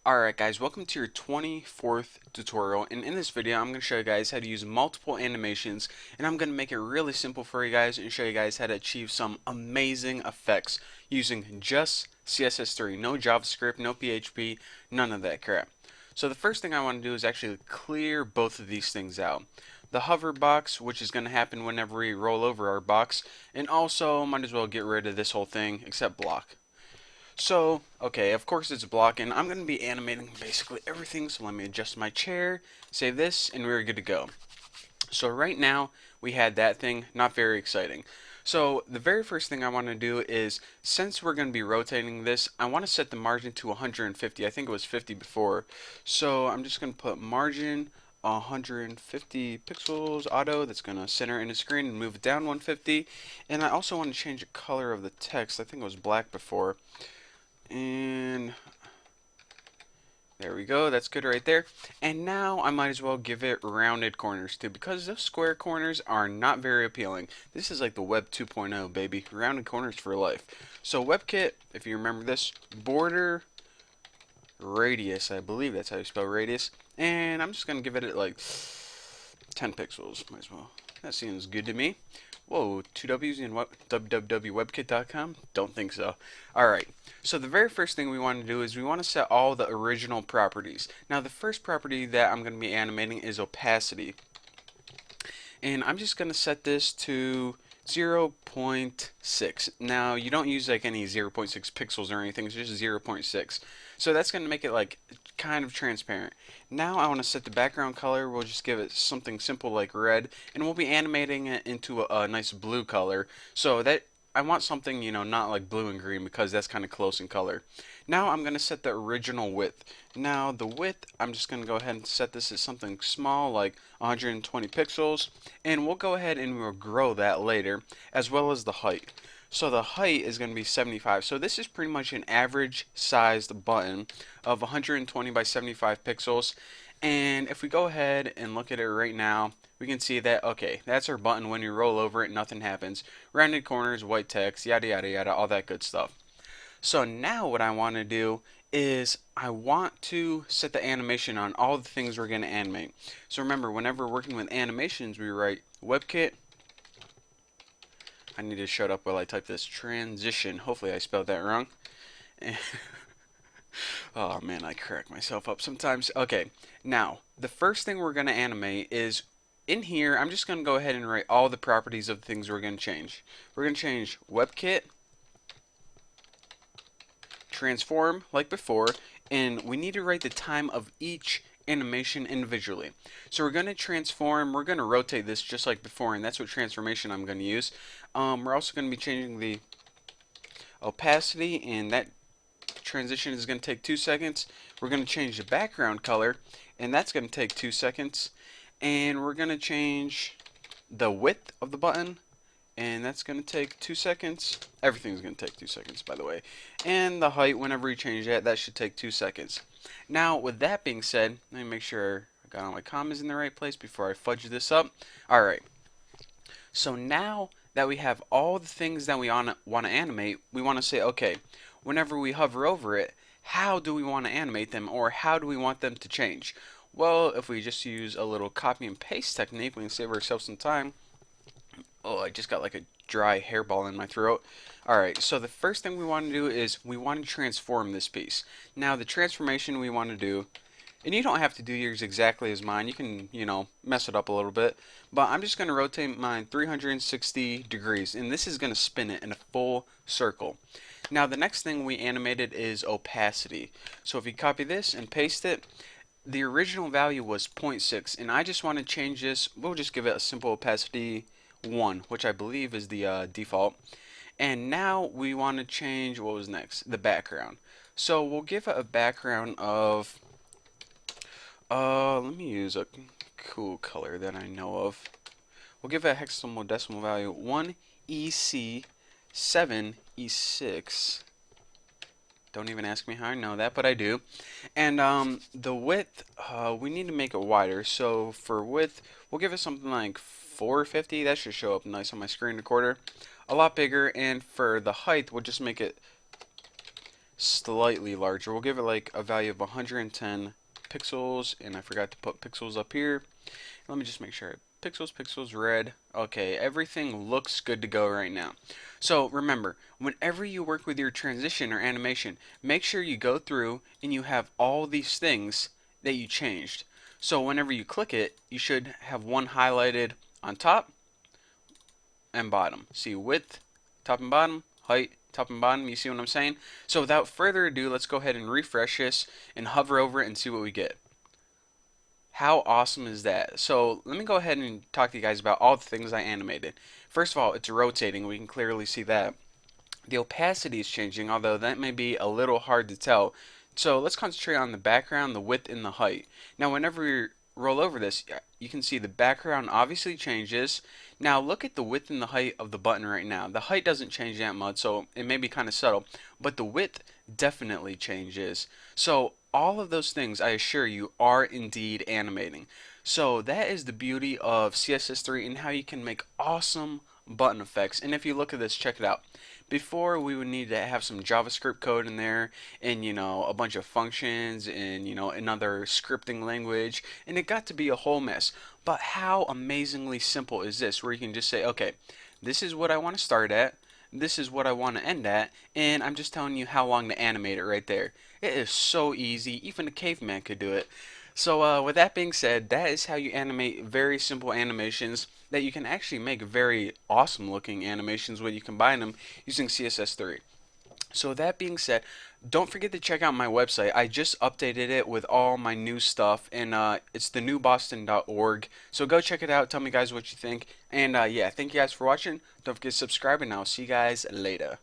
Alright guys, welcome to your 24th tutorial, and in this video I'm going to show you guys how to use multiple animations, and I'm going to make it really simple for you guys and show you guys how to achieve some amazing effects using just CSS3, no JavaScript, no PHP, none of that crap. So the first thing I want to do is actually clear both of these things out. The hover box, which is going to happen whenever we roll over our box, and also might as well get rid of this whole thing except block. So, okay, of course it's blocking. I'm going to be animating basically everything, so let me adjust my chair, save this, and we're good to go. So right now, we had that thing, not very exciting. So the very first thing I want to do is, since we're going to be rotating this, I want to set the margin to 150. I think it was 50 before. So I'm just going to put margin 150 pixels auto. That's going to center in the screen and move it down 150. And I also want to change the color of the text. I think it was black before. And there we go, that's good right there. And now I might as well give it rounded corners too, because those square corners are not very appealing. This is like the Web 2.0, baby. Rounded corners for life. So WebKit, if you remember this, border radius, I believe that's how you spell radius. And I'm just going to give it like 10 pixels, might as well. That seems good to me. Whoa, two W's in what? www.webkit.com? Don't think so. Alright, so the very first thing we want to do is we want to set all the original properties. Now the first property that I'm going to be animating is opacity. And I'm just going to set this to 0.6. Now you don't use like any 0.6 pixels or anything, it's just 0.6. So that's going to make it like kind of transparent. Now I want to set the background color. We'll just give it something simple like red, and we'll be animating it into a nice blue color. So that I want something, not like blue and green because that's kind of close in color. Now I'm going to set the original width. Now the width, I'm just going to go ahead and set this as something small like 120 pixels, and we'll go ahead and we'll grow that later, as well as the height. So the height is going to be 75. So this is pretty much an average sized button of 120 by 75 pixels. And if we go ahead and look at it right now, we can see that, okay, that's our button. When you roll over it, nothing happens. Rounded corners, white text, yada yada yada, all that good stuff. So now what I want to do is I want to set the animation on all the things we're going to animate. So remember, whenever we're working with animations, we write WebKit. I need to shut up while I type this. Transition. Hopefully I spelled that wrong. Oh man, I crack myself up sometimes. Okay, now the first thing we're going to animate is in here. I'm just going to go ahead and write all the properties of the things we're going to change. We're going to change WebKit, transform like before, and we need to write the time of each animation individually. So we're going to transform, we're going to rotate this just like before, and that's what transformation I'm going to use. We're also going to be changing the opacity, and that transition is going to take 2 seconds. We're going to change the background color, and that's going to take 2 seconds. And we're going to change the width of the button, and that's going to take 2 seconds. Everything's going to take 2 seconds, by the way. And the height, whenever you change that, that should take 2 seconds. Now, with that being said, let me make sure I got all my commas in the right place before I fudge this up. Alright, so now that we have all the things that we want to animate, we want to say, okay, whenever we hover over it, how do we want to animate them, or how do we want them to change? Well, if we just use a little copy and paste technique, we can save ourselves some time. Oh, I just got like a dry hairball in my throat. Alright, so the first thing we want to do is we want to transform this piece. Now, the transformation we want to do, and you don't have to do yours exactly as mine. You can, mess it up a little bit. But I'm just going to rotate mine 360 degrees, and this is going to spin it in a full circle. Now, the next thing we animated is opacity. So if you copy this and paste it, the original value was 0.6, and I just want to change this. We'll just give it a simple opacity 1, which I believe is the default. And now we want to change, what was next? The background. So we'll give it a background of, let me use a cool color that I know of. We'll give it a hexadecimal value 1 EC 7 E6. Don't even ask me how I know that, but I do. And the width, we need to make it wider. So for width, we'll give it something like 450. That should show up nice on my screen recorder. A lot bigger. And for the height, we'll just make it slightly larger. We'll give it like a value of 110 pixels, and I forgot to put pixels up here. Let me just make sure. Pixels, pixels, red. Okay, everything looks good to go right now. So remember, whenever you work with your transition or animation, make sure you go through and you have all these things that you changed. So whenever you click it, you should have one highlighted on top and bottom. See width, top and bottom, height, top and bottom. You see what I'm saying? So without further ado, let's go ahead and refresh this and hover over it and see what we get. How awesome is that? So let me go ahead and talk to you guys about all the things I animated. First of all, it's rotating. We can clearly see that. The opacity is changing, although that may be a little hard to tell. So let's concentrate on the background, the width, and the height. Now, whenever we roll over this, you can see the background obviously changes. Now, look at the width and the height of the button right now. The height doesn't change that much, so it may be kind of subtle, but the width definitely changes. So all of those things, I assure you, are indeed animating. So that is the beauty of CSS3 and how you can make awesome button effects. And if you look at this, check it out. Before, we would need to have some JavaScript code in there and a bunch of functions and another scripting language, and it got to be a whole mess. But how amazingly simple is this, where you can just say, okay, this is what I want to start at, this is what I want to end at, and I'm just telling you how long to animate it right there. It is so easy, even a caveman could do it. So with that being said, that is how you animate very simple animations that you can actually make very awesome looking animations when you combine them using CSS3. So with that being said, don't forget to check out my website. I just updated it with all my new stuff, and it's thenewboston.org. So go check it out. Tell me guys what you think. And yeah, thank you guys for watching. Don't forget to subscribe, and I'll see you guys later.